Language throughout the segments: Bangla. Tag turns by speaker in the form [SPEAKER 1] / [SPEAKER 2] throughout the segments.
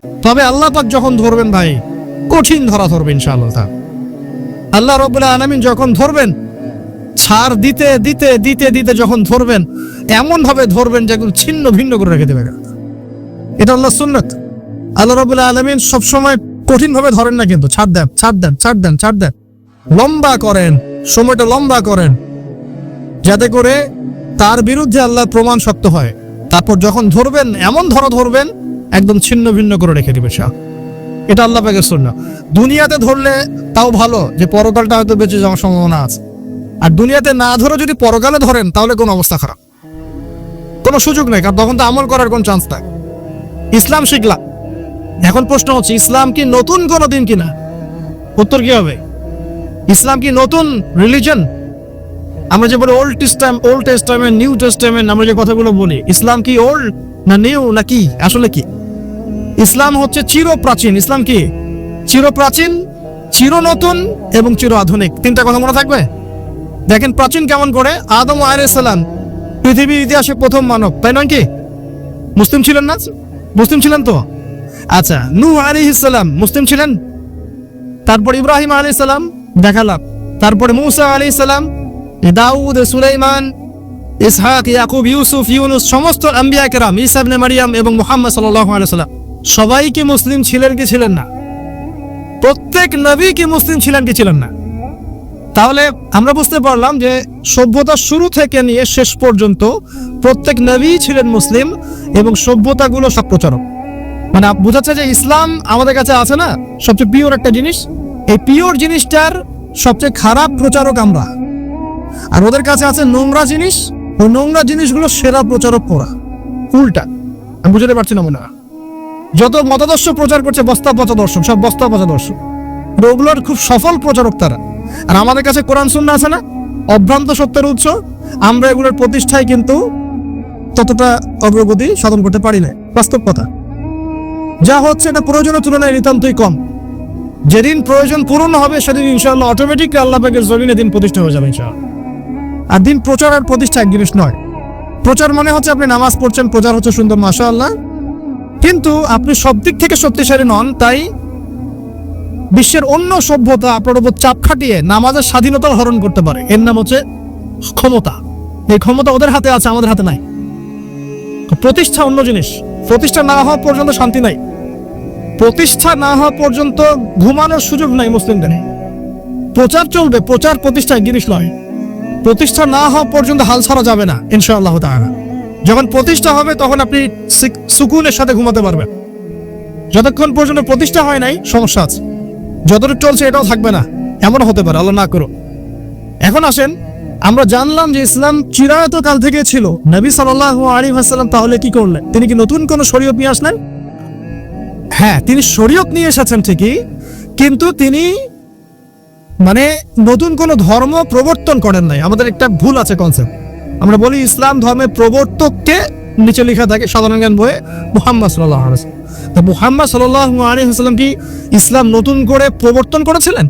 [SPEAKER 1] তবে আল্লাহ পাক যখন ধরবেন ভাই, কঠিন ধরা ধরবেন ইনশাআল্লাহ। আল্লাহ রাব্বুল আলামিন যখন ধরবেন, ছাড় দিতে দিতে দিতে দিতে যখন ধরবেন, এমন ভাবে ধরবেন যে একদম ছিন্ন ভিন্ন করে রেখে দেবে। এটা আল্লাহর সুন্নাত। আল্লাহ রাব্বুল আলামিন সবসময় কঠিন ভাবে ধরেন না, কিন্তু ছাড় দেন, ছাড় দেন, ছাড় দেন, ছাড় দেন, লম্বা করেন, সময়টা লম্বা করেন, যাতে করে তার বিরুদ্ধে আল্লাহর প্রমাণ শক্ত হয়। তারপর যখন ধরবেন, এমন ধরবেন একদম ছিন্ন ভিন্ন করে রেখে দিবে। এটা আল্লাহ পাকের সুন্নাত। দুনিয়াতে ধরলে তাও ভালো, যে পরকালটা হয়তো বেঁচে যাওয়ার সম্ভাবনা আছে। আর দুনিয়াতে না ধরে যদি পরকালে ধরেন, তাহলে কোনো অবস্থা খারাপ, কোনো সুযোগ নেই, কারণ তখন তো আমল করার কোনো চান্স নাই। ইসলাম শিখলাম, এখন প্রশ্ন হচ্ছে ইসলাম কি নতুন কোনো দিন কিনা? উত্তর কি হবে? ইসলাম কি নতুন রিলিজন? আমরা যে বলি ওল্ড টেস্টামেন্ট, নিউ টেস্টামেন্ট, আমরা যে কথাগুলো বলি, ইসলাম কি ওল্ড না নিউ না কি? আসলে কি ইসলাম হচ্ছে চিরপ্রাচীন। ইসলাম কি চিরপ্রাচীন, চির নতুন এবং চির আধুনিক। তিনটা কথা মনে থাকবে। দেখেন প্রাচীন কেমন করে। আদম আলাইহিস সালাম পৃথিবীর ইতিহাসে প্রথম মানব, তাই নয় কি? মুসলিম ছিলেন না? মুসলিম ছিলেন তো? আচ্ছা, নূহ আলাইহিস সালাম মুসলিম ছিলেন। তারপর ইব্রাহিম আলাইহিস সালাম দেখালাম, তারপরে মূসা আলাইহিস সালাম, দাউদ, সুলাইমান, ইসহাক, ইয়াকুব, ইউসুফ, ইউনুস, সমস্ত আম্বিয়া কেরাম, ঈসা ইবনে মারইয়াম এবং মুহাম্মদ সাল্লাল্লাহু আলাইহি ওয়াসাল্লাম, সবাই কি মুসলিম ছিলেন কি ছিলেন না? প্রত্যেক নবী কি মুসলিম ছিলেন কি ছিলেন না? তাহলে আমরা বুঝতে পারলাম যে সভ্যতার শুরু থেকে নিয়ে শেষ পর্যন্ত প্রত্যেক নবী ছিলেন মুসলিম, এবং সভ্যতাগুলো সব প্রচারক। মানে বোঝাচ্ছে যে ইসলাম আমাদের কাছে আছে না, সবচেয়ে পিওর একটা জিনিস। এই পিওর জিনিসটার সবচেয়ে খারাপ প্রচারক আমরা, আর ওদের কাছে আছে নোংরা জিনিস। ওই নোংরা জিনিসগুলো সেরা প্রচারক ওরা। উল্টা, আমি বুঝতে পারছি না মনে হয়। যত মতাদর্শ প্রচার করছে বস্তা পচা দর্শন, সব বস্তা পচা দর্শন। ওগুলোর খুব সফল প্রচারক তারা। আর আমাদের কাছে কোরআন সুন্নাহ আছে না, অভ্রান্ত সত্যের উৎস। আমরা এগুলোর প্রতিষ্ঠায় কিন্তু ততটা অগ্রগতি সাধন করতে পারি না। বাস্তব কথা, যা হচ্ছে এটা প্রয়োজনের তুলনায় নিতান্তই কম। যেদিন প্রয়োজন পূরণ হবে, সেদিন ইনশাআল্লাহ অটোমেটিকলি আল্লাহ পাকের জমিনে দিন প্রতিষ্ঠা হয়ে যাবে ইনশাআল্লাহ। আর দিন প্রচার আর প্রতিষ্ঠা এক জিনিস নয়। প্রচার মানে হচ্ছে আপনি নামাজ পড়ছেন, প্রচার হচ্ছে সুন্দর, মাশাআল্লাহ, কিন্তু আপনি সব দিক থেকে শক্তিশালী নন। তাই বিশ্বের অন্য সভ্যতা আপনার উপর চাপ খাটিয়ে নামাজের স্বাধীনতা হরণ করতে পারে। এর নাম হচ্ছে ক্ষমতা। এই ক্ষমতা ওদের হাতে আছে, আমাদের হাতে নাই। প্রতিষ্ঠা অন্য জিনিস। প্রতিষ্ঠা না হওয়া পর্যন্ত শান্তি নাই। প্রতিষ্ঠা না হওয়া পর্যন্ত ঘুমানোর সুযোগ নাই মুসলিমদের। প্রচার চলবে, প্রচার প্রতিষ্ঠা এক জিনিস নয়। প্রতিষ্ঠা না হওয়া পর্যন্ত হাল ছাড়া যাবে না ইনশাআল্লাহ তাআলা। যখন প্রতিষ্ঠা হবে তখন আপনি সুকুনের সাথে ঘুমাতে পারবেন। যতক্ষণ পর্যন্ত প্রতিষ্ঠা হয় নাই সমস্যা আছে। যতটুকু চলছে এটাও থাকবে না, এমন হতে পারে, আল্লাহ না করো। এখন আসেন, আমরা জানলাম যে ইসলাম চিরায়ত কাল থেকে ছিল। নবী সাল্লাল্লাহু আলাইহি ওয়াসাল্লাম তাহলে কি করলেন? তিনি কি নতুন কোন শরীয়ত নিয়ে আসলেন? হ্যাঁ, তিনি শরীয়ত নিয়ে এসেছেন ঠিকই, কিন্তু তিনি মানে নতুন কোন ধর্ম প্রবর্তন করেন নাই। আমাদের একটা ভুল আছে কনসেপ্ট। আমরা বলি ইসলাম ধর্মের প্রবর্তককে নিচে লেখা থাকে সাধারণ জ্ঞান বইয়ে মুহাম্মদ সাল্লাল্লাহু আলাইহি ওয়াসাল্লাম। তো মুহাম্মদ সাল্লাল্লাহু আলাইহি ওয়াসাল্লাম কি ইসলাম নতুন করে প্রবর্তন করেছিলেন?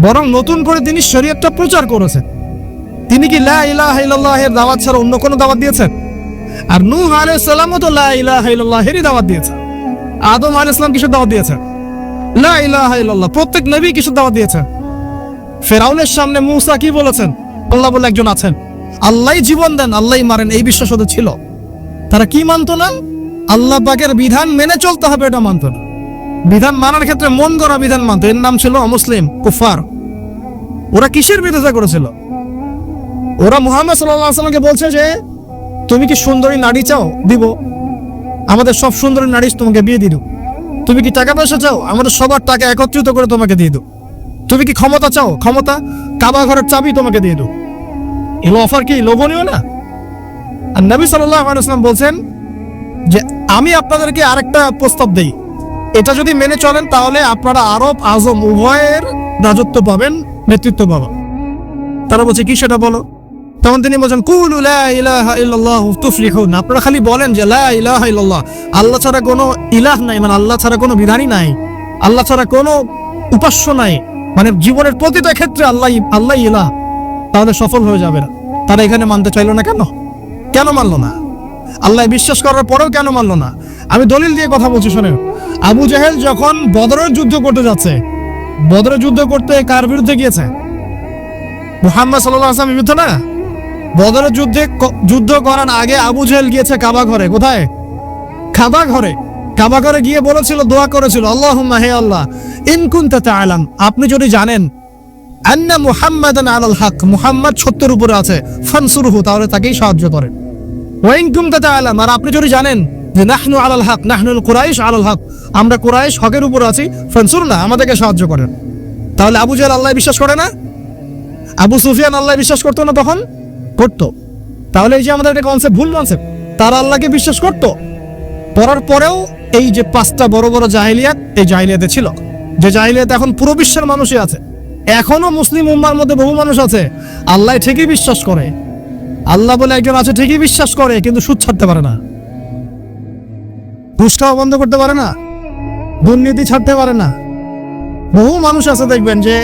[SPEAKER 1] বরং নতুন করে তিনি শরীয়তটা প্রচার করেছেন। তিনি কি লা ইলাহা ইল্লাল্লাহ এর দাওয়াত ছাড়া অন্য কোনো দাওয়াত দিয়েছেন? আর নূহ আলাইহিস সালামও তো লা ইলাহা ইল্লাল্লাহ এরই দাওয়াত দিয়েছেন। আদম আলাইহিস সালাম কিসের দাওয়াত দিয়েছেন? লা ইলাহা ইল্লাল্লাহ। প্রত্যেক নবী কিসের দাওয়াত দিয়েছেন? ফেরাউনের সামনে মূসা কি বলেছেন? আল্লাহ বলে একজন আছেন, আল্লাহই জীবন দেন, আল্লাহই মারেন, এই বিশ্বাস ওদের ছিল। তারা কি মানত না? আল্লাহ পাকের বিধান মেনে চলতে হবে এটা মানত না। বিধান মানার ক্ষেত্রে মন গড়া বিধান মানত। এর নাম ছিল অমুসলিম, কুফার। ওরা কিসের বিরোধিতা করেছিল? ওরা মুহাম্মদ সাল্লাল্লাহু আলাইহি ওয়াসাল্লামকে বলছে যে তুমি কি সুন্দরী নারী চাও? দিব, আমাদের সব সুন্দরী নারী তোমাকে বিয়ে দিয়ে দেব। তুমি কি টাকা পয়সা চাও? আমাদের সবার টাকা একত্রিত করে তোমাকে দিয়ে দেব। তুমি কি ক্ষমতা চাও? ক্ষমতা, কাবা ঘরের চাবি তোমাকে দিয়ে দেব। এগুলো অফার কি লোভনীয় না? আর নবী সাল্লাল্লাহু আলাইহি ওয়াসাল্লাম বলছেন যে আমি আপনাদেরকে আরেকটা প্রস্তাব দেই, এটা যদি মেনে চলেন তাহলে আপনারা আরব আজম উভয়ের রাজত্ব পাবেন, নেতৃত্ব পাবেন। তারা বলছে কি সেটা বলো? তখন তিনি বলছেন কুলু লা ইলাহা ইল্লাল্লাহ তুফলিহুন। আপনারা খালি বলেন যে লা ইলাহা ইল্লাল্লাহ, আল্লাহ ছাড়া কোনো ইলাহ নাই, মানে আল্লাহ ছাড়া কোনো বিধানই নাই, আল্লাহ ছাড়া কোনো উপাস্য নাই, মানে জীবনের প্রতিটা ক্ষেত্রে আল্লাহ ইলাহ, তাহলে সফল হয়ে যাবে না। তারা এখানে মানতে চাইলো না কেন? কেন মানলো না? আল্লাহ বিশ্বাস করার পরেও কেন মানলো না? আমি দলিল দিয়ে কথা বলছি, শোনেন। আবু জাহেল যখন বদরের যুদ্ধ করতে যাচ্ছে, বদরের যুদ্ধ করতে কার বিরুদ্ধে গিয়েছে? মুহাম্মদ সাল্লাল্লাহু আলাইহি ওয়াসাল্লামের বিরুদ্ধে না। বদরের যুদ্ধ করার আগে আবু জাহেল গিয়েছে কাবা ঘরে। কোথায়? কাবা ঘরে। কাবা ঘরে গিয়ে বলেছিল, দোয়া করেছিল, আল্লাহুম্মা, হে আল্লাহ, ইন কুনতা তাআলাম, আপনি যদি জানেন, আন্না মুহাম্মাদান আলাল হক, মুহাম্মদ সত্যের উপরে আছে, ফানসুরহু, তাহলে তাকেই সাহায্য করেন। ওয়া ইন কুনতা তাআলাম, আর আপনি যদি জানেন যে নাহনু আলাল হক, নাহনুল কুরাইশ আলাল হক, আমরা কুরাইশ হকের উপর আছি, ফানসুরনা, আমাদেরকে সাহায্য করেন। তাহলে আবু জাহেল আল্লাহ বিশ্বাস করে না? আবু সুফিয়ান আল্লাহ বিশ্বাস করতো না? তখন করতো। তাহলে এই যে আমাদের একটা কনসেপ্ট, ভুল কনসেপ্ট, তারা আল্লাহকে বিশ্বাস করতো, করার পরেও এই যে 5টা বড় বড় জাহিলিয়াত, এই জাহিলিয়াতে ছিল, যে জাহিলিয়াত এখন পুরো বিশ্বের মানুষই আছে। এখনো মুসলিম উম্মার মধ্যে বহু মানুষ আছে আল্লাহ ঠিকই বিশ্বাস করে, আল্লাহ বলে একজন আছে ঠিকই বিশ্বাস করে, কিন্তু সুদ ছাড়তে পারে না, ঘুষ খাওয়া বন্ধ করতে পারে না, দুর্নীতি ছাড়তে পারে না। বহু মানুষ আছে দেখবেন যে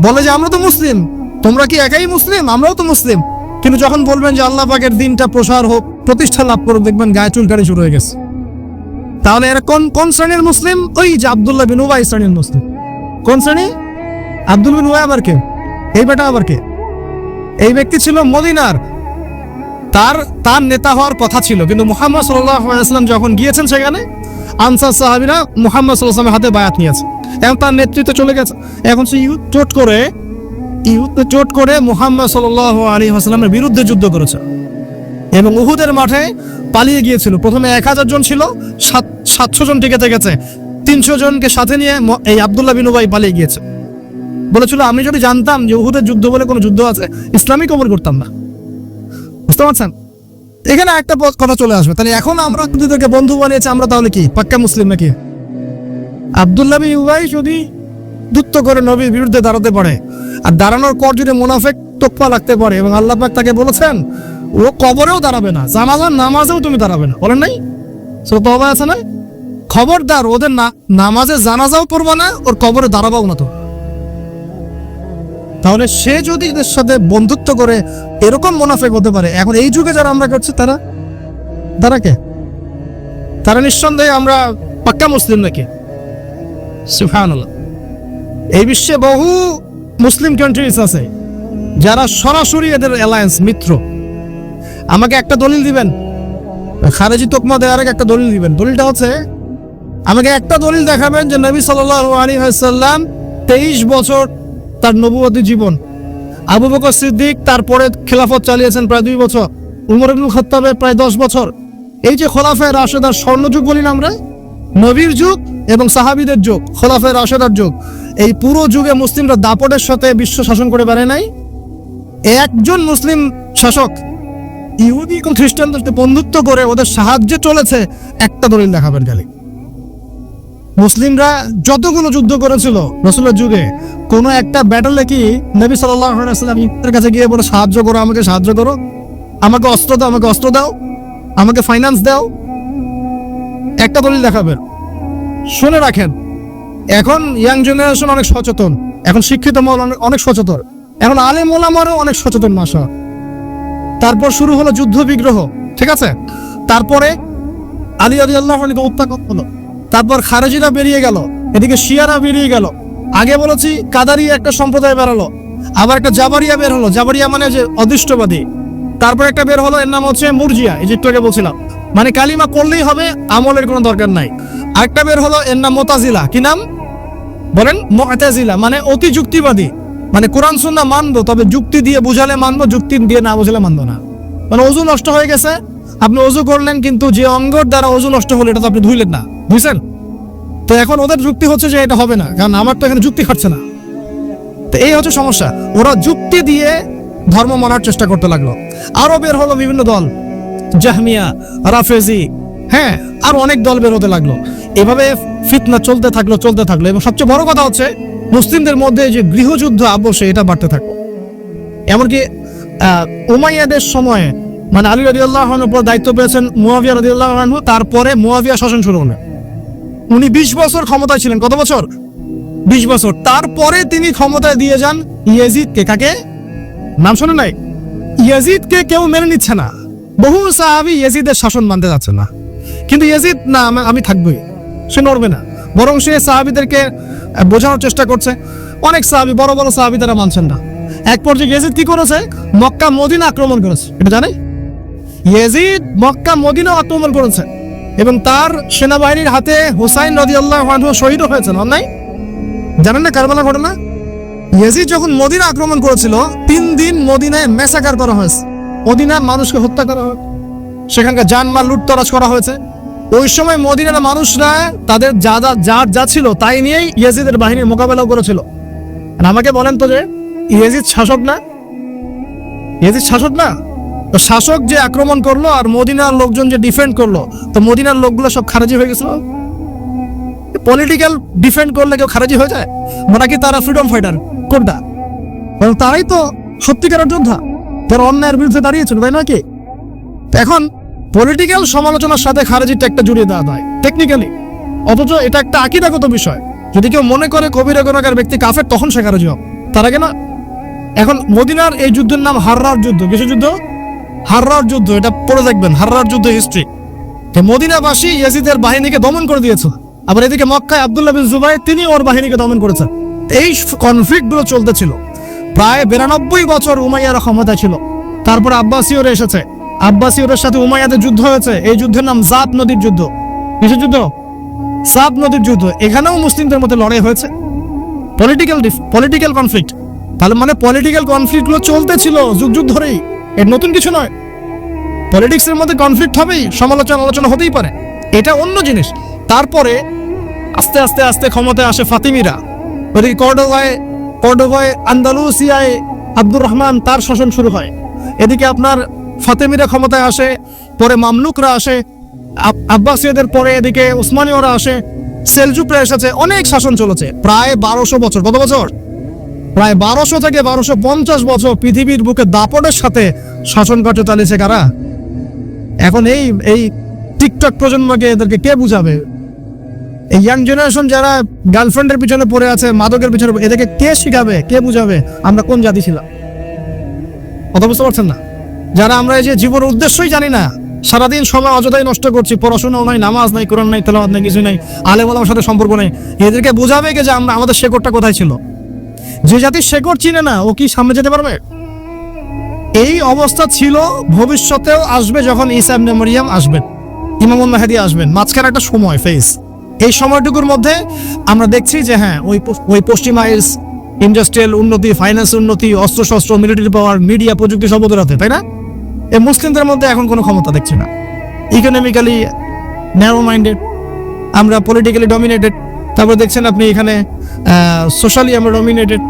[SPEAKER 1] বলে যে আমরা তো মুসলিম, তোমরা কি একাই মুসলিম? আমরাও তো মুসলিম। কিন্তু যখন বলবেন যে আল্লাহ পাকের দিনটা প্রসার হোক, প্রতিষ্ঠা লাভ করুক, দেখবেন গায়ে চুলকানি শুরু হয়ে গেছে। তাহলে এরা কোন শ্রেণীর মুসলিম? ওই যে আব্দুল্লাহ বিন উবাই শ্রেণীর মুসলিম। কোন শ্রেণী? আব্দুল বিন উবাই আবার কে? এই বেটা আবার কে? এই ব্যক্তি ছিল মদিনার, তার নেতা হওয়ার কথা ছিল, কিন্তু মুহাম্মদ সাল্লাল্লাহু আলাইহি ওয়াসাল্লাম যখন গিয়েছেন সেখানে, আনসার সাহাবীরা মুহাম্মদ সাল্লাল্লাহু আলাইহি ওয়াসাল্লামের হাতে বায়াত নিয়েছে, এবং তার নেতৃত্বে চলে গেছে। এখন সে চোট করে মুহাম্মদ সাল্লাল্লাহু আলাইহি ওয়াসাল্লামের বিরুদ্ধে যুদ্ধ করেছে এবং উহুদের মাঠে পালিয়ে গিয়েছিল। প্রথমে 1000 জন ছিল, 700 জন টিকে গেছে, 300 জনকে সাথে নিয়ে এই আব্দুল্লাহ বিন উবাই পালিয়ে গিয়েছে। বলেছিল, আমি যদি জানতাম যে উহুদের যুদ্ধ বলে কোনো যুদ্ধ আছে, ইসলামই কবুল করতাম না। বুঝতে পারছেন? এখানে একটা কথা চলে আসবে, তাহলে এখন আমরা যাদেরকে বন্ধু বানিয়েছি, আমরা তাহলে কি পাক্কা মুসলিম নাকি? আব্দুল্লাহ বিন উবাই যদি যুদ্ধ করে নবীর বিরুদ্ধে দাঁড়াতে পারে, আর দাঁড়ানোর পর যদি মুনাফিক তোকপা লাগতে পারে, এবং আল্লাহ পাক তাকে বলেছেন ও কবরেও দাঁড়াবে না, জানাজার নামাজেও তুমি দাঁড়াবে না, বলেন নাই? সূরা তাওবা আছে না? খবরদার, ওদের নামাজে জানাজাও পড়বে না, ওর কবরে দাঁড়াবাও না। তো তাহলে সে যদি এদের সাথে বন্ধুত্ব করে এরকম মুনাফিক হতে পারে, এখন এই যুগে যারা আমরা করছি, তারা কে? তারা নিঃসন্দেহে আমরা পাক্কা মুসলিম নাকি? সুবহানাল্লাহ। এই বিশ্বে বহু মুসলিম কান্ট্রিজ আছে যারা সরাসরি এদের অ্যালায়েন্স, মিত্র। আমাকে একটা দলিল দিবেন, খারেজি তোকমা দেওয়ার আগে একটা দলিল দিবেন। দলিলটা হচ্ছে, আমাকে একটা দলিল দেখাবেন যে নবী সাল্লাল্লাহু আলাইহি ওয়াসাল্লাম 23 বছর তার নবুয়তি জীবন, আবু বকর সিদ্দিক তারপরে খেলাফত চালিয়েছেন প্রায় 2 বছর, উমর ইবনুল খাত্তাবের প্রায় 10 বছর। এই যে খোলাফায়ে রাশেদার স্বর্ণযুগ বলি না আমরা, নবীর যুগ এবং সাহাবীদের যুগ, খোলাফায়ে রাশেদার যুগ, এই পুরো যুগে মুসলিমরা দাপটের সাথে বিশ্ব শাসন করে বেড়ায় নাই। একজন মুসলিম শাসক ইহুদি এবং খ্রিস্টানদের সাথে বন্ধুত্ব করে ওদের সাহায্যে চলেছে, একটা দলিল দেখাবেন খালি। মুসলিমরা যতগুলো যুদ্ধ করেছিল রাসূলের যুগে, কোনো একটা ব্যাটলে কি নবী সাল্লাল্লাহু আলাইহি ওয়াসাল্লাম ইহুদিদের কাছে গিয়ে বলে, সাহায্য করো, আমাকে সাহায্য করো, আমাকে অস্ত্র দাও, আমাকে অস্ত্র দাও, আমাকে ফাইন্যান্স দাও? একটা দলিল দেখাবেন। শুনে রাখেন, এখন ইয়াং জেনারেশন অনেক সচেতন, এখন শিক্ষিত মহল অনেক সচেতন, এখন আলেম ওলামারও অনেক সচেতন মাশা। তারপর শুরু হলো যুদ্ধ বিগ্রহ, ঠিক আছে? তারপরে আলী রাদিয়াল্লাহু আনহু উত্থাপন হলো, তারপর খারেজিরা বেরিয়ে গেল, এদিকে শিয়ারা বেরিয়ে গেল। আগে বলেছি কাদারি একটা সম্প্রদায় বেরোলো, আবার একটা জাবারিয়া বের হলো, জাবারিয়া মানে যে অদৃষ্টবাদী। তারপর একটা বের হলো, এর নাম হচ্ছে মুরজিয়া, এই যে একটু আগে বলছিলাম, মানে কালিমা করলেই হবে, আমলের কোনো দরকার নাই। আরেকটা বের হলো, এর নাম মুতাজিলা। কি নাম বলেন? মুতাজিলা, মানে অতি যুক্তিবাদী, মানে কোরআন সুন্নাহ মানবো, তবে যুক্তি দিয়ে বুঝালে মানবো, যুক্তি দিয়ে না বুঝালে মানবো না। মানে অজু নষ্ট হয়ে গেছে, আপনি অজু করলেন, কিন্তু যে অঙ্গর দ্বারা অজু নষ্ট হলো এটা তো আপনি ধুইলেন না, বুঝছেন? তো এখন ওদের যুক্তি হচ্ছে যে এটা হবে না, কারণ আমার তো এখানে যুক্তি খাটছে না। তো এই হচ্ছে সমস্যা, ওরা যুক্তি দিয়ে ধর্ম মানার চেষ্টা করতে লাগলো। আরো বের হলো বিভিন্ন দল, জাহমিয়া, রাফেজি, হ্যাঁ, আর অনেক দল বের হতে লাগলো। এভাবে ফিতনা চলতে থাকলো। এবং সবচেয়ে বড় কথা হচ্ছে, মুসলিমদের মধ্যে যে গৃহযুদ্ধ আবশ্যক, এটা বাড়তে থাকলো। এমনকি উমাইয়াদের সময়ে, মানে আলী রাদিয়াল্লাহু আনহুর উপর দায়িত্ব পেয়েছেন মুয়াবিয়া রাদিয়াল্লাহু আনহু, তারপরে মুয়াবিয়া শাসন শুরু হলো। উনি 20 বছর ক্ষমতায় ছিলেন। কত বছর? 20 বছর। তারপরে তিনি ক্ষমতায় দিয়ে যান ইয়াজিদকে। কাকে? নাম শুনে নাই? ইয়াজিদকে কেউ মেনে নিচ্ছে না, বহু সাহাবী ইয়াজিদের শাসন মানতে যাচ্ছে না, কিন্তু ইয়াজিদ না, আমি থাকবই। সে নড়বে না, বরং সে সাহাবীদেরকে বোঝানোর চেষ্টা করছে। অনেক সাহাবী, বড় বড় সাহাবী, তারা মানছেন না। এক পর্যায়ে ইয়াজিদ কি করেছে, মক্কা মদিনা আক্রমণ করেছে। এটা জানে, ইয়াজিদ মক্কা মদিনা আক্রমণ করেছে এবং তার সেনাবাহিনীর হাতে হুসাইন রাদিয়াল্লাহু আনহু শহীদ হয়েছেন। অন্যায় জানেন না কারবালার ঘটনা? ইয়াজিদ যখন মদিনা আক্রমণ করেছিল 3 দিন মদিনায় মেসাকার করা হয়েছে, মদিনার মানুষকে হত্যা করা হয়, সেখানকার জানমাল লুটতরাজ করা হয়েছে। ওই সময় মদিনার মানুষরা তাদের যা ছিল তাই নিয়েই ইয়াজিদের বাহিনীর মোকাবেলা করেছিল। আর আমাকে বলেন তো, যে ইয়াজিদ শাসক না? ইয়াজিদ শাসক না? তো শাসক যে আক্রমণ করলো আর মদিনার লোকজন যে ডিফেন্ড করলো, তো মদিনার লোকগুলো সব খারেজি হয়ে গেছিল। পলিটিক্যাল ডিফেন্ড করলে কেউ খারেজি হয়ে যায়? নাকি তারা ফ্রিডম ফাইটার? কোনটা? তারাই তো সত্যিকারের যোদ্ধা, তারা অন্যায়ের বিরুদ্ধে দাঁড়িয়েছিল, তাই নয় কি? এখন পলিটিক্যাল সমালোচনার সাথে খারেজিটা একটা জড়িয়ে দেওয়া হয় টেকনিক্যালি, অথচ এটা একটা আকীদাগত বিষয়। যদি কেউ মনে করে কবিরা গুনাহগার ব্যক্তি কাফের, তখন সে খারেজি হবে, তার আগে না। এখন মদিনার এই যুদ্ধের নাম হাররার যুদ্ধ। কিসের যুদ্ধ? হাররার যুদ্ধ। এটা পড়ে দেখবেন, হাররার যুদ্ধ হিস্ট্রি। মদিনাবাসী ইয়াজিদের বাহিনীকে দমন করে দিয়েছে, আবার এদিকে মক্কায় আব্দুল্লাহ বিন জুবাইর তিনি ওর বাহিনীকে দমন করেছেন। এই কনফ্লিক্ট গুলো চলতেছিল প্রায় 92 বছর উমাইয়ার ক্ষমতা ছিল। তারপরে আব্বাসীয়রা এসেছে, আব্বাসীয়দের সাথে উমাইয়াদের যুদ্ধ হয়েছে। এই যুদ্ধের নাম জাত নদীর যুদ্ধ। কিসের যুদ্ধ? জাত নদীর যুদ্ধ। এখানেও মুসলিমদের মধ্যে লড়াই হয়েছে, পলিটিক্যাল কনফ্লিক্ট। তাহলে মানে পলিটিক্যাল কনফ্লিক্ট গুলো চলতেছিল যুগ যুগ ধরেই, এর নতুন কিছু নয়। পলিটিক্সের মধ্যে কনফ্লিক্ট হবেই, আলোচনা হতেই পারে, এটা অন্য জিনিস। তারপরে আস্তে আস্তে আস্তে ক্ষমতায় আসে ফাতিমিরা। ওদিকে কর্ডোবায় আন্দালুসিয়ায় আব্দুর রহমান, তার শাসন শুরু হয়। এদিকে আপনার ফাতিমিরা ক্ষমতায় আসে, পরে মামলুকরা আসে, আব্বাসীয়দের পরে এদিকে উসমানীয়রা আসে, সেলজুকরা এসেছে। অনেক শাসন চলেছে প্রায় 1200 বছর। কত বছর? প্রায় 1200 থেকে 1250 বছর পৃথিবীর বুকে দাপটের সাথে শাসন কার্য চালিয়েছে কারা? এখন এই টিকটক প্রজন্মকে এদেরকে কে বুঝাবে? এই ইয়াং জেনারেশন যারা গার্লফ্রেন্ডের পিছনে পড়ে আছে, মাদকের পিছনে, এদেরকে কে শিখাবে, কে বুঝাবে আমরা কোন জাতি ছিলাম? কথা বুঝতে পারছেন না? যারা আমরা এই যে জীবনের উদ্দেশ্যই জানি না, সারাদিন সময় অযথাই নষ্ট করছি, পড়াশোনাও নাই, নামাজ নাই, কোরআন নাই, তেলাওয়াত নাই, কিছু নাই, আলেম ওলামার সাথে সম্পর্ক নেই, এদেরকে বুঝাবে যে আমরা আমাদের শেকড়টা কোথায় ছিল? যে জাতির শেকড় চিনে না, ও কি সামনে যেতে পারবে? এই অবস্থা ছিল, ভবিষ্যতেও আসবে। যখন ঈসা ইবনে মারইয়াম আসবেন, ইমামুল মাহদী আসবেন, মাঝখানে একটা সময় ফেজ। এই সময়টুকুর মধ্যে আমরা দেখছি যে হ্যাঁ, ওই পশ্চিমা ইন্ডাস্ট্রিয়াল উন্নতি, ফাইন্যান্স উন্নতি, অস্ত্রশস্ত্র, মিলিটারি পাওয়ার, মিডিয়া, প্রযুক্তি সব ওদের হাতে, তাই না? এই মুসলিমদের মধ্যে এখন কোনো ক্ষমতা দেখছি না। ইকোনমিক্যালি ন্যারো মাইন্ডেড, আমরা পলিটিক্যালি ডমিনেটেড। তারপরে দেখছেন আপনি এখানে সোশ্যালি আমরা ডমিনেটেড,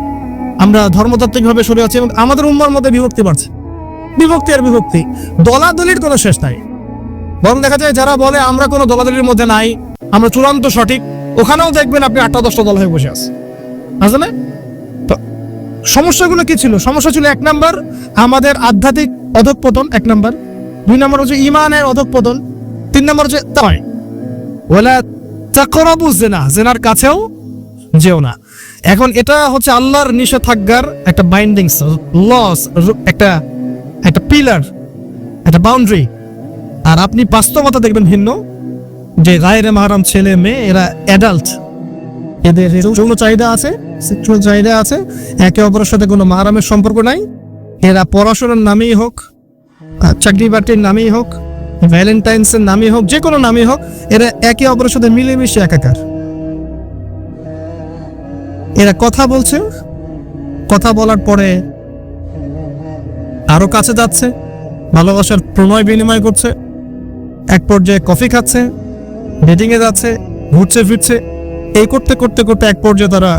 [SPEAKER 1] আমরা ধর্মতাত্ত্বিকভাবে সরে আছি এবং আমাদের উম্মার মধ্যে বিভক্তি বাড়ছে, বিভক্তি আর বিভক্তি। দলাদলির কোনো শেষ নাই। বরং দেখা যায় যারা বলে আমরা কোনো দলাদলির মধ্যে নাই, আমরা চূড়ান্ত সঠিক, ওখানেও দেখবেন আপনি 8-10টা দল হয়ে বসে আছে। আসলে তো সমস্যাগুলো কি ছিল? সমস্যা ছিল 1 নাম্বার আমাদের আধ্যাত্মিক অধঃপতন, 1 নাম্বার। 2 নাম্বার হচ্ছে ইমানের অধঃপতন। 3 নাম্বার হচ্ছে তাই ওয়ালা তাকরাবু জিনা, জিনার কাছেও যেও না। এখন এটা হচ্ছে আল্লাহর নিষেধাজ্ঞার একটা বাইন্ডিংস, লস, একটা পিলার, একটা বাউন্ডারি। আর আপনি বাস্তবতা দেখবেন ভিন্ন, যে গায়রে মাহরাম ছেলে মেয়ে এরা অ্যাডাল্ট, এদের যৌন চাহিদা আছে, সেক্সুয়াল চাহিদা আছে, একে অপরের সাথে কোনো মাহরামের সম্পর্ক নাই। এরা পড়াশোনার নামেই হোক, চাকরি বাকরির নামেই হোক, ভ্যালেন্টাইন্সের নামেই হোক, যে কোনো নামেই হোক, এরা একে অপরের সাথে মিলেমিশে একাকার। এরা কথা বলছে, কথা বলার পরে আরো কাছে যাচ্ছে, ভালোবাসার প্রণয় বিনিময় করছে, এক পর্যায়ে কফি খাচ্ছে, ডেটিংয়ে যাচ্ছে, ঘুরছে ফিরছে। এই করতে করতে করতে এক পর্যায়ে তারা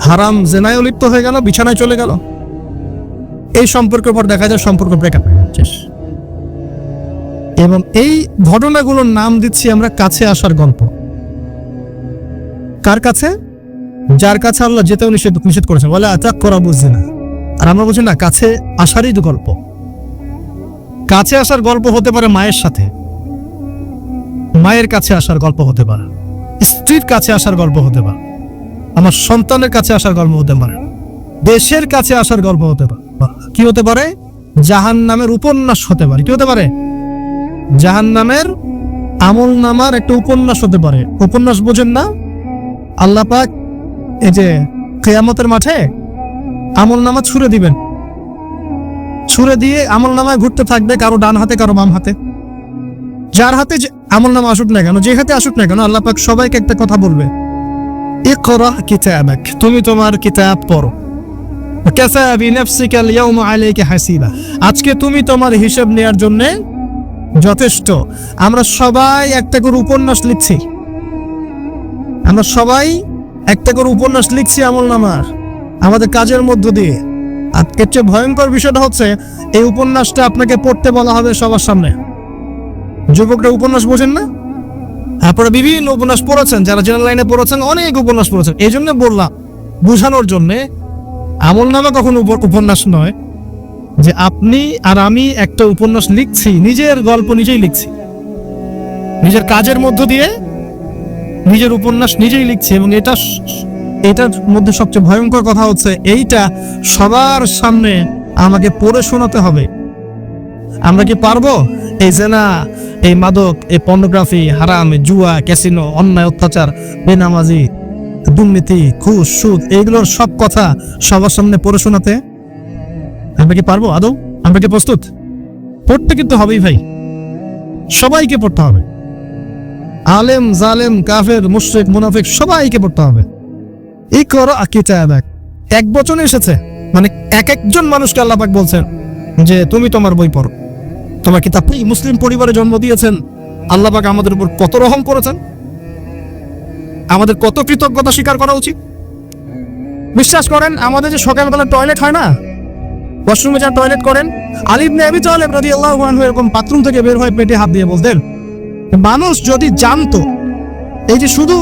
[SPEAKER 1] হারাম জেনায় লিপ্ত হয়ে গেল, বিছানায় চলে গেল। এই সম্পর্কের পর দেখা যায় সম্পর্ক ব্রেকআপ হয়ে যাচ্ছে। এবং এই ঘটনাগুলোর নাম দিচ্ছি আমরা কাছে আসার গল্প। কার কাছে? যার কাছে আল্লাহ যেতেও নিষেধ করেছেন, বলে আচাক করা বুঝছে না। আর আমরা বলছি না, কাছে আসারই তো গল্প। কাছে আসার গল্প হতে পারে মায়ের সাথে, মায়ের কাছে আসার গল্প হতে পারে, স্ত্রীর কাছে আসার গল্প হতে পারে, আমার সন্তানের কাছে আসার গল্প হতে পারে, দেশের কাছে আসার গল্প হতে পারে। কি হতে পারে? জাহান্নামের উপন্যাস হতে পারে। কি হতে পারে? জাহান্নামের আমল নামার একটা উপন্যাস হতে পারে। উপন্যাস বোঝেন না? আল্লাহ পাক এই যে কিয়ামতের মাঠে আমল নামা ছুঁড়ে দিবেন, ছুঁড়ে দিয়ে আমল নামায় ঘুরতে থাকবে, কারো ডান হাতে কারো বাম হাতে। যার হাতে আমল নামা আসুক না কেন, যে হাতে আসুক না কেন, আল্লাহ পাক সবাইকে একটা কথা বলবে, ইকরা কিতাবাক, তুমি তোমার কিতাব পড়ো। কাফা বিনাফসিকা আল-ইয়াওমা আলাইকা হাসিবা, আজকে তুমি তোমার হিসাব নেয়ার জন্য যথেষ্ট। আমরা সবাই একটা করে উপন্যাস লিখছি, আমরা সবাই একটা করে উপন্যাস লিখছি আমল নামার আমাদের কাজের মধ্য দিয়ে। আর এর চেয়ে ভয়ঙ্কর বিষয়টা হচ্ছে এই উপন্যাসটা আপনাকে পড়তে বলা হবে সবার সামনে। যুবকরা উপন্যাস বোঝেন না? আপনারা বিভিন্ন উপন্যাস পড়েছেন, যারা জেনারেল লাইনে পড়েছেন অনেক উপন্যাস পড়েছেন। এই জন্য বললাম, বুঝানোর জন্যে আমল নামা কখনো উপন্যাস নয় যে আপনি আর আমি একটা উপন্যাস লিখছি, নিজের গল্প নিজেই লিখছি, নিজের কাজের মধ্য দিয়ে নিজের উপন্যাস নিজেই লিখছি। এবং এটার মধ্যে সবচেয়ে ভয়ঙ্কর কথা হচ্ছে এইটা সবার সামনে আমাকে পড়ে শোনাতে হবে। আমরা কি পারবো? এই জেনা, এই মাদক, এই পর্নোগ্রাফি, হারাম, জুয়া, ক্যাসিনো, অন্যায়, অত্যাচার, বেনামাজি, দুর্নীতি, ঘুষ, সুদ, এইগুলোর সব কথা সবার সামনে পড়ে শোনাতে আমরা কি পারবো আদৌ? আমরা কি প্রস্তুত? পড়তে কিন্তু হবেই ভাই, সবাইকে পড়তে হবে। আলেম, জালেম, কাফের, মুশরিক, মুনাফিক সবাইকে পড়তে হবে। ইকরা কিতাবাক এক বচনে এসেছে, মানে এক একজন মানুষকে আল্লাহ পাক বলছেন যে তুমি তোমার বই পড়ো, তোমার কিতাব। মুসলিম পরিবারে জন্ম দিয়েছেন আল্লাহ পাক, আমাদের উপর কত রহম করেছেন, আমাদের কত কৃতজ্ঞতা স্বীকার করা উচিত। বিশ্বাস করেন, আমাদের যে সকালবেলা টয়লেট হয় না, ওয়াশরুমে যা টয়লেট করেন, আলী ইবনে আবি তালেব রাদিয়াল্লাহু আনহু এরকম বাথরুম থেকে বের হয়ে পেটে হাত দিয়ে বলতেন, মানুষ যদি জানতো এই যে শুধু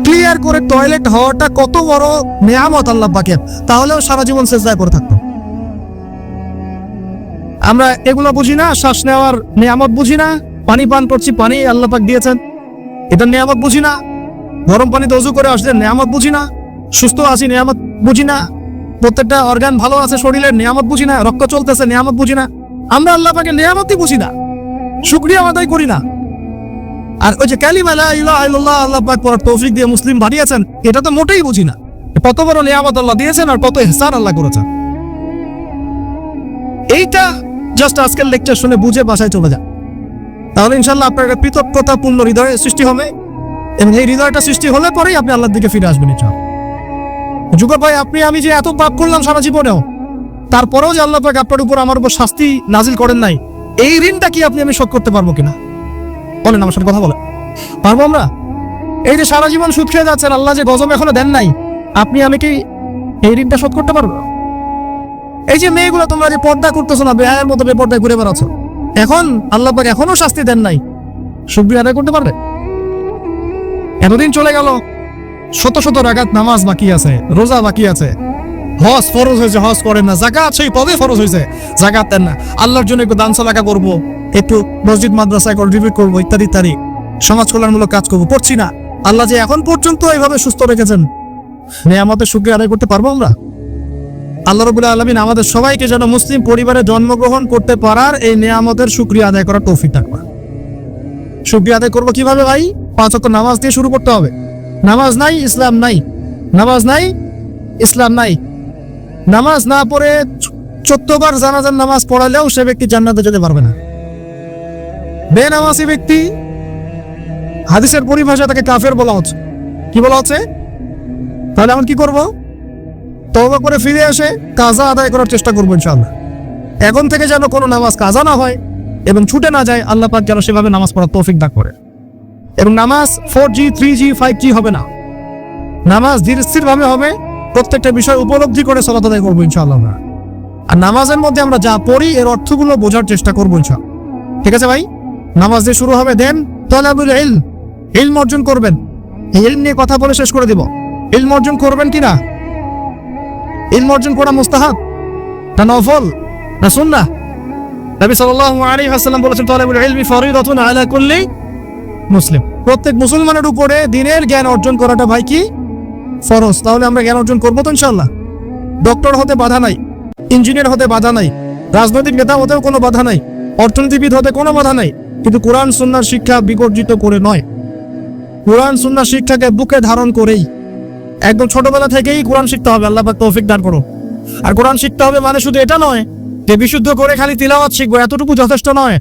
[SPEAKER 1] ক্লিয়ার করে টয়লেট হওয়াটা কত বড় নেয়ামত আল্লাহ পাকের, তাহলেও সারা জীবন সেজদায় পড়ে থাকতো। আমরা এগুলো বুঝি না, শ্বাস নেওয়ার নেয়ামত বুঝি না, পানি পান করছি, পানি আল্লাহ পাক দিয়েছেন, এটা নেয়ামত বুঝি না, গরম পানিতে ওযু করে আসলে নেয়ামত বুঝি না, সুস্থ আছি নেয়ামত বুঝি না, প্রত্যেকটা অর্গান ভালো আছে শরীরের নেয়ামত বুঝি না, রক্ত চলতেছে নেয়ামত বুঝি না। আমরা আল্লাহ পাকের নেয়ামতই বুঝি না, শুকরিয়া আদায় করি না। আর ওই যে কালিমা লা ইলাহা ইল্লাল্লাহ আল্লাহ পাক পড়ার তৌফিক দিয়ে মুসলিম বানিয়েছেন, এটা তো মোটেই বুঝি না। কত বড় নিয়ামত আল্লাহ দিয়েছেন আর কত ইহসান আল্লাহ করেছেন। এইটা জাস্ট আজকের লেকচার শুনে বুঝে বাসায় চলে যান, তাহলে ইনশাআল্লাহ আপনার একটা কৃতজ্ঞতাপূর্ণ হৃদয় সৃষ্টি হবে। এবং এই হৃদয়টা সৃষ্টি হলে পরেই আপনি আল্লাহর দিকে ফিরে আসবেন ইনশাআল্লাহ। যুগল ভাই, আমি যে এত পাপ করলাম সারা জীবনেও, তারপরেও যে আল্লাহ পাক আপনার উপর আমার উপর শাস্তি নাজিল করেন নাই, এই ঋণটা কি আপনি আমি শোধ করতে পারবো কিনা? বলেন, আমার সাথে কথা বলেন, পারবো আমরা? এই যে সারা জীবন সুদ খেয়ে যাচ্ছেন, আল্লাহ যে গজব এখনো দেন নাই, আপনি আমি কি এই ঋণটা শোধ করতে পারবো? এই যে মেয়েগুলো তোমরা যে পর্দা করতেছো না, বেহায়ের মতো বেপর্দায় ঘুরে বেড়াচ্ছ, এখন আল্লাহ পাক এখনো শাস্তি দেন নাই, শুকরিয়া আদায় করতে পারবে? এতদিন চলে গেল, শত শত রাকাত নামাজ বাকি আছে, রোজা বাকি আছে, হজ ফরজ হয়েছে, হজ করেন না, যাকাত সেই পদে ফরজ হয়েছে, যাকাত দেন না, আল্লাহর জন্য একটু দান সাদাকা করবো, একটু মসজিদ মাদ্রাসায় কন্ট্রিবিউট করবো, ইত্যাদি ইত্যাদি সমাজ কল্যাণমূলক কাজ করবো, পড়ছি না। আল্লাহ যে এখন পর্যন্ত এইভাবে সুস্থ রেখেছেন, নেয়ামতের শুকরিয়া আদায় করতে পারবো আমরা? আল্লাহ রাব্বুল আলামিন আমাদের সবাইকে যেন মুসলিম পরিবারে জন্মগ্রহণ করতে পারার এই নেয়ামতের শুকরিয়া আদায় করার তৌফিক দান করেন। শুকরিয়া আদায় করবো কিভাবে ভাই? 5 ওয়াক্ত নামাজ দিয়ে শুরু করতে হবে। নামাজ নাই ইসলাম নাই, নামাজ নাই ইসলাম নাই। নামাজ না পড়ে 14 বার জানাজার নামাজ পড়ালেও সে ব্যক্তি জান্নাতে যেতে পারবে না। বেনামাজি ব্যক্তি, হাদিসের পরিভাষা তাকে কাফের বলা হচ্ছে। কি বলা হচ্ছে? তাহলে এখন কি করব? তওবা করে ফিরে এসে কাজা আদায় করার চেষ্টা করবো ইনশাআল্লাহ। এখন থেকে যেন কোনো নামাজ কাজা না হয় এবং ছুটে না যায়, আল্লাহ পাক যেন সেভাবে নামাজ পড়ার তৌফিক দান করে। এবং নামাজ 4G 3G 5G হবে না, নামাজ ধীর স্থির ভাবে হবে, প্রত্যেকটা বিষয় উপলব্ধি করে সালাত আদায় করবো ইনশাআল্লাহ। আর নামাজের মধ্যে আমরা যা পড়ি এর অর্থগুলো বোঝার চেষ্টা করবো ইনশাআল্লাহ। ঠিক আছে ভাই? নামাজ দিয়ে শুরু হবে, দেন তালাবুল ইলম, ইলম অর্জন করবেন। এই ইলম নিয়ে কথা বলে শেষ করে দিব। ইলম অর্জন করবেন কিনা? ইলম অর্জন করা মুস্তাহাব না নফল না সুন্নাহ? নবী সাল্লাল্লাহু আলাইহি ওয়াসাল্লাম বলেছেন, তালাবুল ইলমি ফরিদাতুন আলা কুল্লি মুসলিম। প্রত্যেক মুসলমানের উপরে দ্বীনের জ্ঞান অর্জন করাটা ভাই কি? ফরজ। তাহলে আমরা জ্ঞান অর্জন করবো তো ইনশাআল্লাহ। ডক্টর হতে বাধা নাই, ইঞ্জিনিয়ার হতে বাধা নাই, রাজনৈতিক নেতা হতেও কোনো বাধা নাই, অর্থনীতিবিদ হতে কোনো বাধা নাই, কিন্তু কোরআন সুন্নাহর শিক্ষা বিবর্জিত করে নয়, কোরআন সুন্নাহর শিক্ষাকে বুকে ধারণ করেই একদম ছোটবেলা থেকেই কোরআন শিখতে হবে। আল্লাহ পাক তৌফিক দান করুন। আর কোরআন শিখতে হবে মানে শুধু এটা নয় যে বিশুদ্ধ করে খালি তিলাওয়াত শিখবো, এতটুকু যথেষ্ট নয়,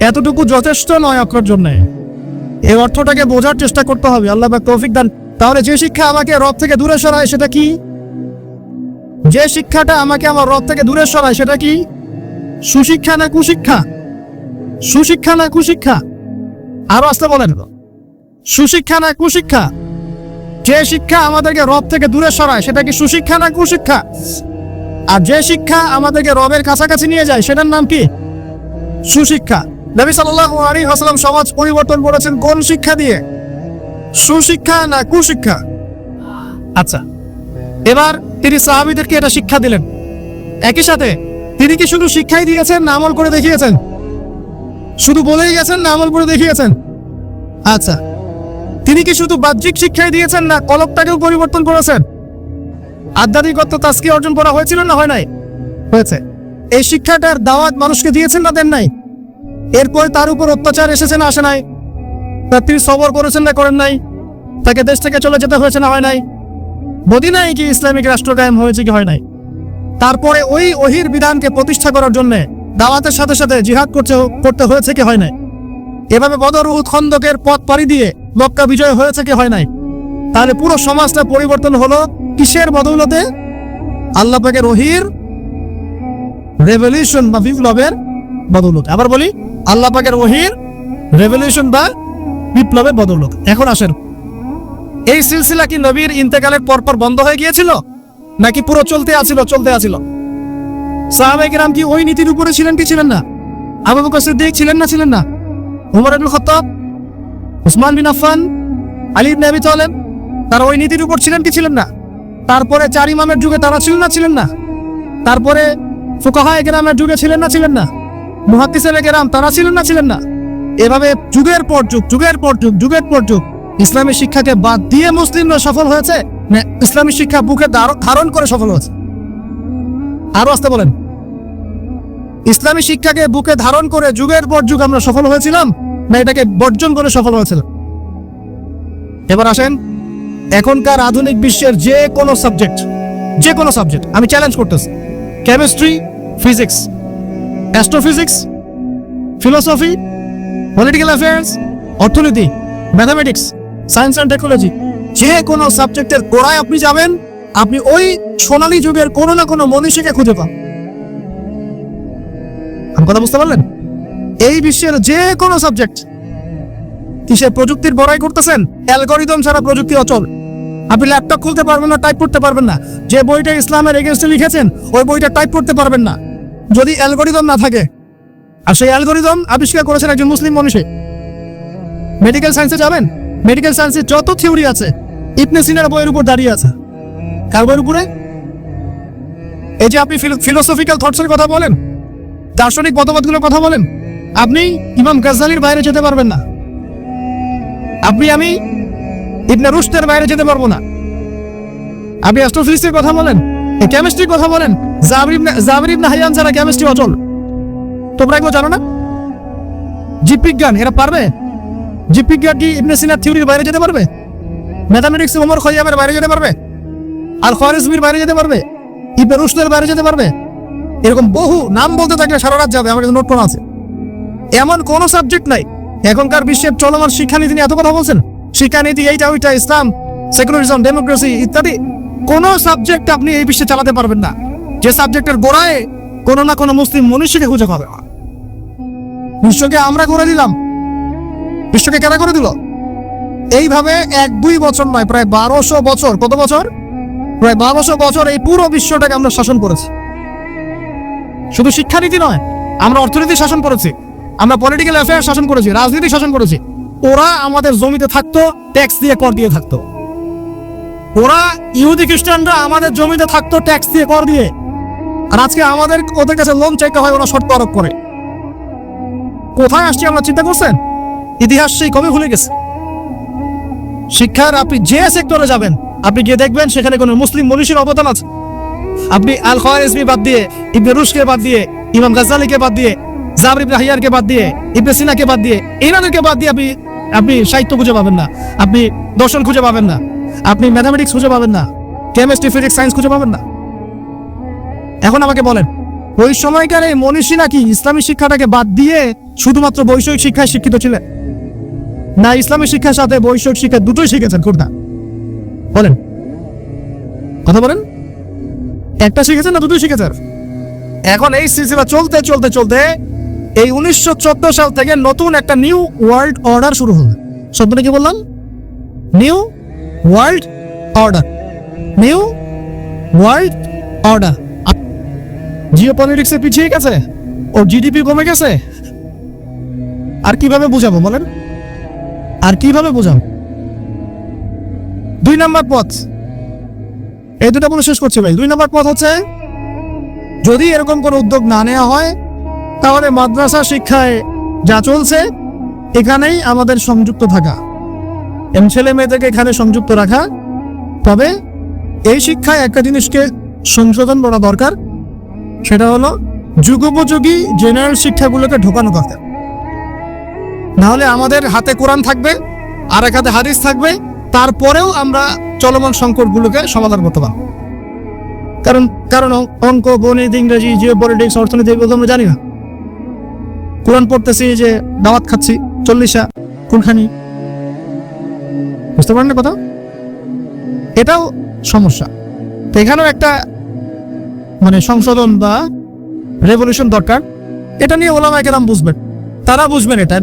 [SPEAKER 1] এতটুকু যথেষ্ট নয় আপনার জন্য। এই অর্থটাকে বোঝার চেষ্টা করতে হবে। আল্লাহ পাক তৌফিক দান। তাহলে যে শিক্ষা আমাকে রব থেকে দূরে সরায় সেটা কি? যে শিক্ষাটা আমাকে আমার রব থেকে দূরে সরায় সেটা কি? সুশিক্ষা না কুশিক্ষা? সুশিক্ষা না কুশিক্ষা? আরো আসতে বলেন, সুশিক্ষা না কুশিক্ষা? যে শিক্ষা আমাদেরকে রব থেকে দূরে সরায় সেটা কি সুশিক্ষা না কুশিক্ষা? আর যে শিক্ষা আমাদেরকে রবের কাছাকাছি নিয়ে যায় সেটার নাম কি? সুশিক্ষা। নবী সাল্লাল্লাহু আলাইহি ওয়াসাল্লাম সমাজ পরিবর্তন করেছেন কোন শিক্ষা দিয়ে? সুশিক্ষা না কুশিক্ষা? আচ্ছা, এবার তিনি সাহাবীদেরকে এটা শিক্ষা দিলেন। একই সাথে তিনি কি শুধু শিক্ষাই দিয়েছেন না আমল করে দেখিয়েছেন? শুধু বলেই গেছেন না আমল করে দেখিয়েছেন? আচ্ছা, তিনি কি শুধু বাহ্যিক শিক্ষাই দিয়েছেন না কলবটাকেও পরিবর্তন করেছেন? আধ্যাত্মিকত্ব তাজকিয়া অর্জন করা হয়েছিল না হয় নাই? হয়েছে। এই শিক্ষাটার দাওয়াত মানুষকে দিয়েছেন না দেন নাই? এরপর তার উপর অত্যাচার এসেছে না আসে নাই? তিনি সবর করেছেন না করেন নাই? তাকে দেশ থেকে চলে যেতে হয়েছে না হয় নাই? মদিনায় কি ইসলামিক রাষ্ট্র কায়েম হয়েছে কি হয় নাই? তারপরে ওই ওহির বিধানকে প্রতিষ্ঠা করার জন্য দাওয়াতের সাথে সাথে জিহাদ করতে হয়েছে কি হয় নাই? এভাবে বদর উহুদ খন্দকের পথ পাড়ি দিয়ে মক্কা বিজয় হয়েছে কি হয় নাই? তাহলে পুরো সমাজটা পরিবর্তন হলো কিসের বদৌলতে? আল্লাহ পাকের ওহির রেভলিউশন বা বিপ্লবের বদৌলতে। আবার বলি, আল্লাহ পাকের ওহির রেভলিউশন বা বিপ্লবের বদৌলতে। এখন আসেন, এই সিলসিলা কি নবীর ইন্তেকালের পরপর বন্ধ হয়ে গিয়েছিল নাকি পুরো চলতে আছিল? সাহাবায়ে কেরাম কি ওই নীতির উপরে ছিলেন কি ছিলেন না? আবু বকর সিদ্দিক ছিলেন না ছিলেন না? ওমর ইবনে খাত্তাব, উসমান বিন আফফান, আলী ইবনে আবি তালেব, তারা ওই নীতির উপর ছিলেন কি ছিলেন না? তারপরে চার ইমামের যুগে তারা ছিলেন না ছিলেন না? তারপরে ফুকাহায়ে কেরামের যুগে ছিলেন না ছিলেন না? মুহাদ্দিসে কেরাম তারা ছিলেন না ছিলেন না? এভাবে যুগের পর যুগ ইসলামী শিক্ষাকে বাদ দিয়ে মুসলিমরা সফল হয়েছে না ইসলামী শিক্ষা বুকে ধারণ করে সফল হয়েছে? আরো আসতে বলেন, ইসলামী শিক্ষাকে বুকে ধারণ করে যুগের পর যুগ আমরা সফল হয়েছিলাম না এটাকে বর্জন করে সফল হয়েছিলাম? এবার আসেন, এখনকার আধুনিক বিশ্বের যে কোনো সাবজেক্ট আমি চ্যালেঞ্জ করতেছি, chemistry, physics, astrophysics, philosophy, political affairs, অর্থনীতি, ম্যাথামেটিক্স, সায়েন্স অ্যান্ড টেকনোলজি, যে কোনো সাবজেক্টের গোড়ায় আপনি যাবেন, আপনি ওই সোনালী যুগের কোনো না কোনো মনীষীকে খুঁজে পান। আমি কথা বুঝতে পারলেন? এই বিশ্বের যে কোনো সাবজেক্ট কিসে প্রযুক্তির বড়াই করতেছেন? অ্যালগরিদম ছাড়া প্রযুক্তি অচল। আপনি ল্যাপটপ খুলতে পারবেন না, টাইপ করতে পারবেন না। যে বইটা ইসলামের এগেইনস্টে লিখেছেন ওই বইটা টাইপ করতে পারবেন না যদি অ্যালগরিদম না থাকে। আর সেই অ্যালগরিদম আবিষ্কার করেছেন একজন মুসলিম মনীষী। মেডিকেল সায়েন্সে যাবেন, মেডিকেল সায়েন্সের যত থিওরি আছে ইবনে সিনার বইয়ের উপর দাঁড়িয়ে আছে। কার বইয়ের উপরে? এই যে আপনি ফিলোসফিক্যাল থটসের কথা বলেন, দার্শনিক মতবাদগুলোর কথা বলেন, আপনি ইমাম গাজ্জালির বাইরে যেতে পারবেন না। আমি ইবনে রুশদের বাইরে যেতে পারবো না। আপনি অ্যাস্ট্রোফিজিক্সের কথা বলেন, কেমিস্ট্রির কথা বলেন, জাবির ইবনে হাইয়ান ছাড়া কেমিস্ট্রি অচল। তোমরা এগুলো জানো না? জীববিজ্ঞান এরা পারবে? জীববিজ্ঞান কি ইবনে সিনার থিওরির বাইরে যেতে পারবে? ম্যাথামেটিক্স ওমর খৈয়ামের বাইরে যেতে পারবে? আল খাওয়ারিজমির বাইরে যেতে পারবে? ইবনে রুশদের বাইরে যেতে পারবে? এরকম বহু নাম বলতে থাকলে সারা রাত যাবে। আমার কাছে নোট করা আছে। এমন কোন সাবজেক্ট নাই। এখনকার বিশ্বের চলমান শিক্ষানীতি নিয়ে এত কথা বলছেন, শিক্ষানীতি এইটা ওইটা, ইসলাম, সেকুলারিজম, ডেমোক্রেসি ইত্যাদি, কোন সাবজেক্ট আপনি এই বিশ্বে চালাতে পারবেন না যে সাবজেক্টের গোড়ায় কোনো না কোনো মুসলিম মনীষীকে খুঁজে পাবে। বিশ্বকে আমরা করে দিলাম, বিশ্বকে কেনা করে দিল। এইভাবে 1-2 বছর নয়, প্রায় 1200 বছর। কত বছর? প্রায় 1200 বছর এই পুরো বিশ্বটাকে আমরা শাসন করেছি। শুধু শিক্ষানীতি নয়, আমরা অর্থনীতি শাসন করেছি, আমরা পলিটিক্যাল অ্যাফেয়ার শাসন করেছি, রাজনীতি শাসন করেছি। ওরা আমাদের জমিতে থাকতো, ট্যাক্স দিয়ে, কর দিয়ে থাকতো। ওরা ইহুদি খ্রিস্টানরা আমাদের জমিতে থাকতো ট্যাক্স দিয়ে, কর দিয়ে। আর আজকে ওদের কাছে লোন চাইতে হয়, ওরা শর্ত আরোপ করে। কোথায় আসছি আমরা চিন্তা করছেন? ইতিহাস সেই কবে ভুলে গেছে। শিক্ষার আপনি যে সেক্টরে যাবেন, আপনি গিয়ে দেখবেন সেখানে কোনো মুসলিম মনীষীর অবদান আছে। আপনি আল খাওয়ারিজমি বাদ দিয়ে, ইবনে রুশদকে বাদ দিয়ে, ইমাম গাজ্জালিকে বাদ দিয়ে, জাবর ইবনে হাইয়ারকে বাদ দিয়ে, ইবনে সিনাকে বাদ দিয়ে, এনাদেরকে বাদ দিয়ে আপনি সাহিত্য খুঁজে পাবেন না, আপনি দর্শন খুঁজে পাবেন না, আপনি ম্যাথামেটিক্স খুঁজে পাবেন না, কেমিস্ট্রি, ফিজিক্স, সায়েন্স খুঁজে পাবেন না। এখন আমাকে বলেন, ওই সময়কার এই মনীষী নাকি ইসলামী শিক্ষাটাকে বাদ দিয়ে শুধুমাত্র বৈষয়িক শিক্ষায় শিক্ষিত ছিলেন, না ইসলামী শিক্ষার সাথে বৈষয়িক শিক্ষা দুটোই শিখেছেন? কোনটা বলেন, কথা বলেন। একটা শিখেছেন না দুটোই শিখেছেন? এখন এই সিলসিলা চলতে চলতে চলতে এই 1914 সাল থেকে নতুন একটা নিউ ওয়ার্ল্ড অর্ডার শুরু হলো। শব্দটা কি বললাম? New world order, new world order. জিওপলিটিক্সে পিছিয়ে গেছে, ওর জিডিপি কমে গেছে, আর কিভাবে বুঝাবো বলেন, আর কিভাবে বুঝাবো? 2 নম্বর পথ, এই দুটা বলে শেষ করছে ভাই। 2 নম্বর পথ হচ্ছে, যদি এরকম কোনো উদ্যোগ না নেওয়া হয় তাহলে মাদ্রাসা শিক্ষায় যা চলছে এখানেই আমাদের সংযুক্ত থাকা এবং ছেলে মেয়েদেরকে এখানে সংযুক্ত রাখা। তবে এই শিক্ষায় একটা জিনিসকে সংশোধন করা দরকার, সেটা হলো যুগোপযোগী জেনারেল শিক্ষাগুলোকে ঢোকানো দরকার। নাহলে আমাদের হাতে কোরআন থাকবে আর এক হাতে হাদিস থাকবে, তারপরেও আমরা চলমান সংকটগুলোকে সমাধান করতে পারব। কারণ অঙ্ক, গণিত, ইংরেজি, জিওপলিটিক্স, অর্থনীতি এগুলো আমরা জানি না। কোরআন পড়তেছি যে দাওয়াত খাচ্ছি, 40 কোনখানি, বুঝতে পারেন না কথা? এটাও সমস্যা। তো এখানেও একটা সংশোধন বা রেভলিউশন দরকার। এটা নিয়ে ওলামায়ে কেরাম বুঝবেন, তারা বুঝবেন। এটা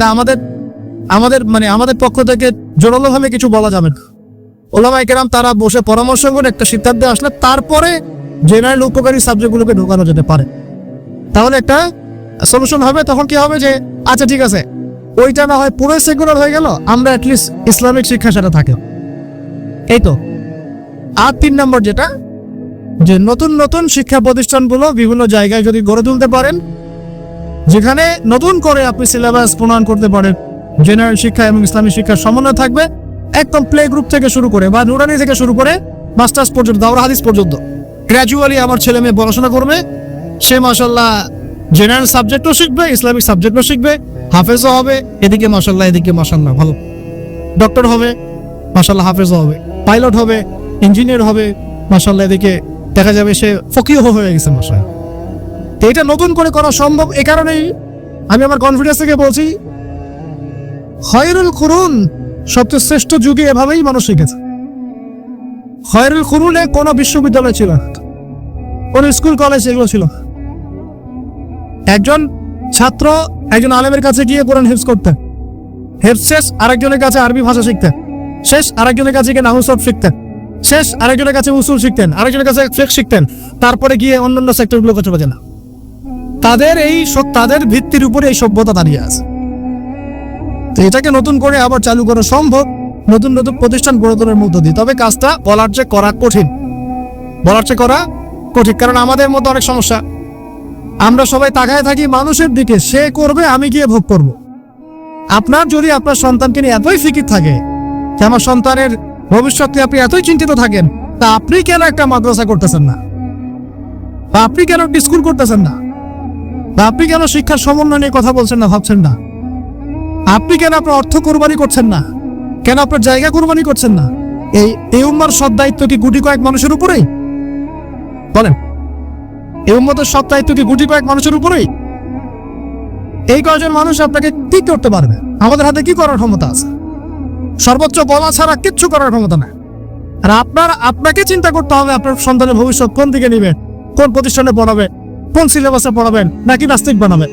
[SPEAKER 1] আমাদের পক্ষ থেকে জোরালোভাবে কিছু বলা যাবে না। ওলামায়ে কেরাম তারা বসে পরামর্শ করে একটা সিদ্ধান্তে আসলে তারপরে জেনারেল উপকারী সাবজেক্টগুলোকে ঢোকানো যেতে পারে, তাহলে একটা সলিউশন হবে। তখন কি হবে যে আচ্ছা ঠিক আছে, ওইটা না হয় পুরো সেকুলার হয়ে গেল, আমরা অ্যাটলিস্ট ইসলামিক শিক্ষা সেটা থাকে। এই তো। আর 3 নম্বর যেটা, যে নতুন নতুন শিক্ষা প্রতিষ্ঠানগুলো বিভিন্ন জায়গায় যদি গড়ে তুলতে পারেন, যেখানে নতুন করে আপনি সিলেবাস প্রণয়ন করতে পারেন, জেনারেল শিক্ষা এবং ইসলামী শিক্ষার সমন্বয় থাকবে, একদম প্লে গ্রুপ থেকে শুরু করে বা নুরানি থেকে শুরু করে মাস্টার্স পর্যন্ত, দাওরা হাদিস পর্যন্ত গ্র্যাজুয়ালি আমার ছেলে মেয়ে পড়াশোনা করবে। সে মাশাআল্লাহ জেনারেল সাবজেক্টও শিখবে, ইসলামিক সাবজেক্টও শিখবে, হাফেজও হবে, এদিকে মাশাআল্লাহ ভালো ডক্টর হবে, মাশাআল্লাহ হাফেজও হবে, পাইলট হবে, ইঞ্জিনিয়ার হবে, মাশাআল্লাহ এদিকে দেখা যাবে সে ফকিহ হয়ে গেছে মাশাআল্লাহ। তো এটা নতুন করে করা সম্ভব। এই কারণেই আমি আমার কনফিডেন্স থেকে বলছি, খয়রুল কুরুন, সবচেয়ে শ্রেষ্ঠ যুগে এভাবেই মানুষ শিখেছে। খয়রুল কুরুনে কোনো বিশ্ববিদ্যালয় ছিল না, কোন স্কুল কলেজ এগুলো ছিল। একজন ছাত্র একজন আলেমের কাছে গিয়ে কোরআন হিফজ করতেন, হিফজ শেষ আরেকজনের কাছে আরবি ভাষা শিখতেন, শেষ আরেকজনের কাছে গিয়ে নাহু সরফ শিখতেন, শেষ আরেকজনের কাছে উসুল শিখতেন, আরেকজনের কাছে ফিকহ শিখতেন, তারপরে গিয়ে অন্যান্য সেক্টরগুলো করতে পারছে না। তাদের ভিত্তির উপরে এই সভ্যতা দাঁড়িয়ে আছে। তো এটাকে নতুন করে আবার চালু করা সম্ভব নতুন নতুন প্রতিষ্ঠান গড়ে তোলার মধ্য দিয়ে। তবে কাজটা বলার চেয়ে করা কঠিন, কারণ আমাদের মধ্যে অনেক সমস্যা। আমরা সবাই তাকায় থাকি মানুষের দিকে, সে করবে আমি গিয়ে ভোগ করব। আপনার যদি আপনার সন্তানকে নিয়ে এতই ফিকির থাকে যে আমার সন্তানের ভবিষ্যৎ নিয়ে আপনি এতই চিন্তিত থাকেন, তা আপনি কেন একটা মাদ্রাসা করতেছেন না, বা আপনি কেন একটা স্কুল করতেছেন না, বা আপনি কেন শিক্ষার সমন্বয় নিয়ে কথা বলছেন না, ভাবছেন না? আপনি কেন আপনার অর্থ কোরবানি করছেন না, কেন আপনার জায়গা কোরবানি করছেন না? এই উম্মার সব দায়িত্ব কি গুটি কয়েক মানুষের উপরেই? বলেন, এই উম্মতের সব দায়িত্ব কি গুটি কয়েক মানুষের উপরেই? এই কয়েকজন মানুষ আপনাকে কি করতে পারবে? আমাদের হাতে কি করার ক্ষমতা আছে? সর্বোচ্চ বলা ছাড়া কিচ্ছু করার ক্ষমতা না। আর আপনাকে চিন্তা করতে হবে আপনার সন্তানের ভবিষ্যৎ কোন দিকে নেবেন, কোন প্রতিষ্ঠানে পড়াবে, কোন সিলেবাসে পড়াবেন, নাকি নাস্তিক বানাবেন।